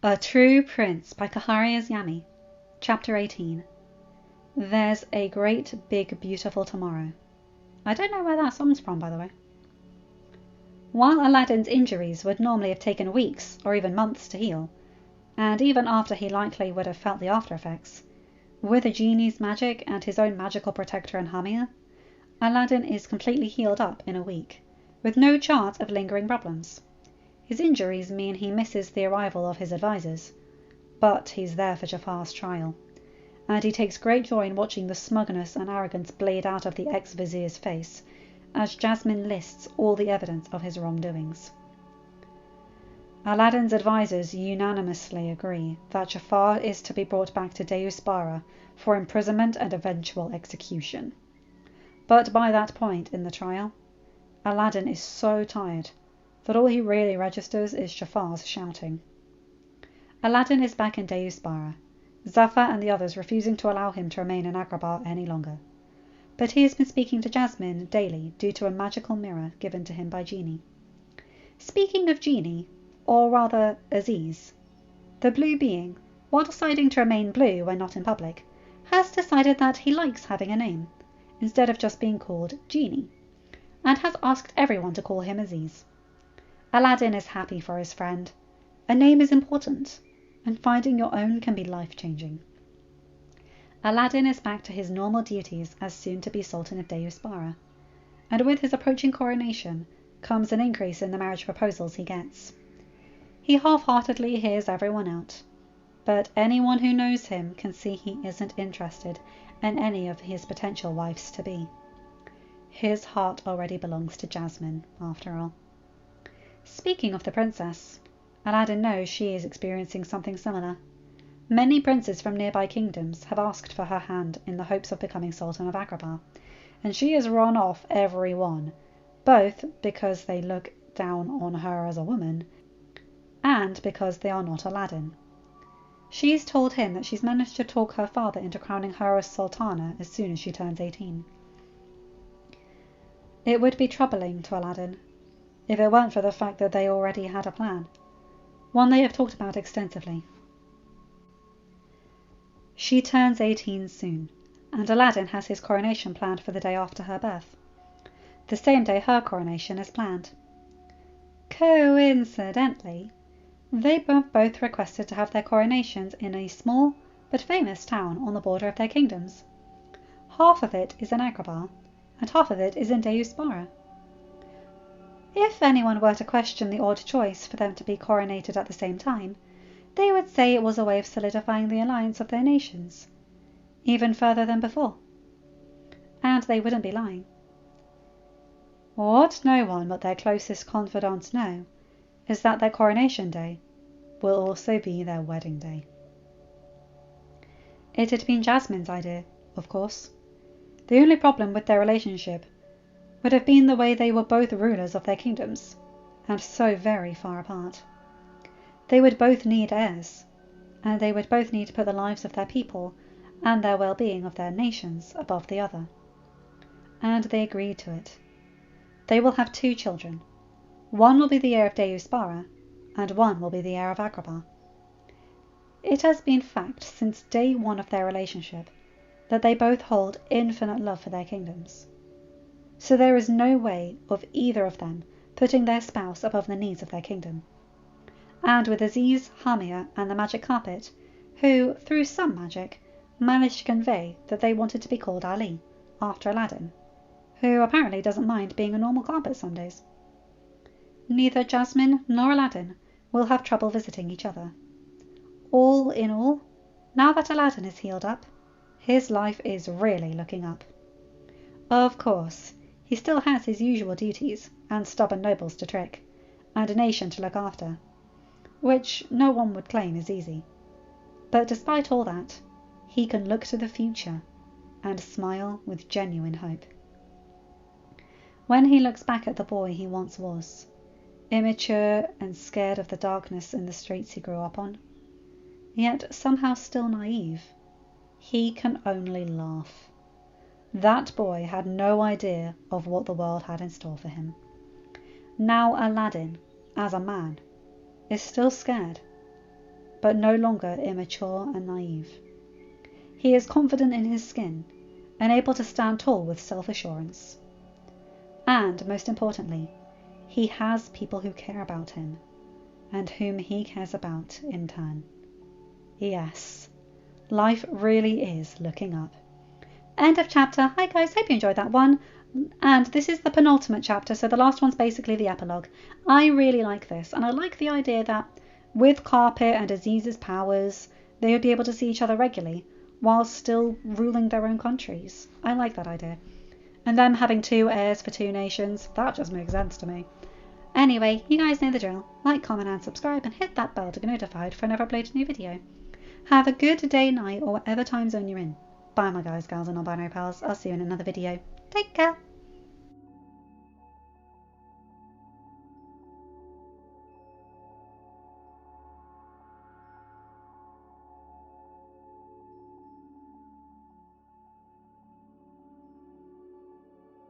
A True Prince by Kairia'sYami. Chapter 18. There's a great big beautiful tomorrow. I don't know where that song's from, by the way. While Aladdin's injuries would normally have taken weeks or even months to heal, and even after he likely would have felt the after effects, with the genie's magic and his own magical protector in Hamia, Aladdin is completely healed up in a week, with no chance of lingering problems. His injuries mean he misses the arrival of his advisors, but he's there for Jafar's trial, and he takes great joy in watching the smugness and arrogance bleed out of the ex-vizier's face as Jasmine lists all the evidence of his wrongdoings. Aladdin's advisors unanimously agree that Jafar is to be brought back to Deuspara for imprisonment and eventual execution. But by that point in the trial, Aladdin is so tired that all he really registers is Jafar's shouting. Aladdin is back in Deuspara, Zafar and the others refusing to allow him to remain in Agrabah any longer. But he has been speaking to Jasmine daily due to a magical mirror given to him by Genie. Speaking of Genie, or rather Aziz, the blue being, while deciding to remain blue when not in public, has decided that he likes having a name, instead of just being called Genie, and has asked everyone to call him Aziz. Aladdin is happy for his friend. A name is important, and finding your own can be life-changing. Aladdin is back to his normal duties as soon-to-be Sultan of Deuspara, and with his approaching coronation comes an increase in the marriage proposals he gets. He half-heartedly hears everyone out, but anyone who knows him can see he isn't interested in any of his potential wives-to-be. His heart already belongs to Jasmine, after all. Speaking of the princess, Aladdin knows she is experiencing something similar. Many princes from nearby kingdoms have asked for her hand in the hopes of becoming Sultan of Agrabah, and she has run off every one, both because they look down on her as a woman, and because they are not Aladdin. She's told him that she's managed to talk her father into crowning her as Sultana as soon as she turns 18. It would be troubling to Aladdin if it weren't for the fact that they already had a plan, one they have talked about extensively. She turns 18 soon, and Aladdin has his coronation planned for the day after her birth, the same day her coronation is planned. Coincidentally, they both requested to have their coronations in a small but famous town on the border of their kingdoms. Half of it is in Agrabah, and half of it is in Deuspara. If anyone were to question the odd choice for them to be coronated at the same time, they would say it was a way of solidifying the alliance of their nations, even further than before. And they wouldn't be lying. What no one but their closest confidants know is that their coronation day will also be their wedding day. It had been Jasmine's idea, of course. The only problem with their relationship would have been the way they were both rulers of their kingdoms, and so very far apart. They would both need heirs, and they would both need to put the lives of their people and their well-being of their nations above the other. And they agreed to it. They will have 2 children. One will be the heir of Deuspara, and one will be the heir of Agrabah. It has been fact since day one of their relationship that they both hold infinite love for their kingdoms. So there is no way of either of them putting their spouse above the needs of their kingdom. And with Aziz, Hamia, and the magic carpet, who, through some magic, managed to convey that they wanted to be called Ali, after Aladdin, who apparently doesn't mind being a normal carpet some days. Neither Jasmine nor Aladdin will have trouble visiting each other. All in all, now that Aladdin is healed up, his life is really looking up. Of course, he still has his usual duties and stubborn nobles to trick, and a nation to look after, which no one would claim is easy. But despite all that, he can look to the future and smile with genuine hope. When he looks back at the boy he once was, immature and scared of the darkness in the streets he grew up on, yet somehow still naive, he can only laugh. That boy had no idea of what the world had in store for him. Now Aladdin, as a man, is still scared, but no longer immature and naive. He is confident in his skin and able to stand tall with self-assurance. And most importantly, he has people who care about him and whom he cares about in turn. Yes, life really is looking up. End of chapter. Hi guys, hope you enjoyed that one. And this is the penultimate chapter, so the last one's basically the epilogue. I really like this, and I like the idea that with Carpet and Aziz's powers, they would be able to see each other regularly while still ruling their own countries. I like that idea. And them having 2 heirs for 2 nations, that just makes sense to me. Anyway, you guys know the drill. Like, comment and subscribe, and hit that bell to get notified for whenever I upload a new video. Have a good day, night, or whatever time zone you're in. Bye my guys, gals and non-binary pals. I'll see you in another video. Take care.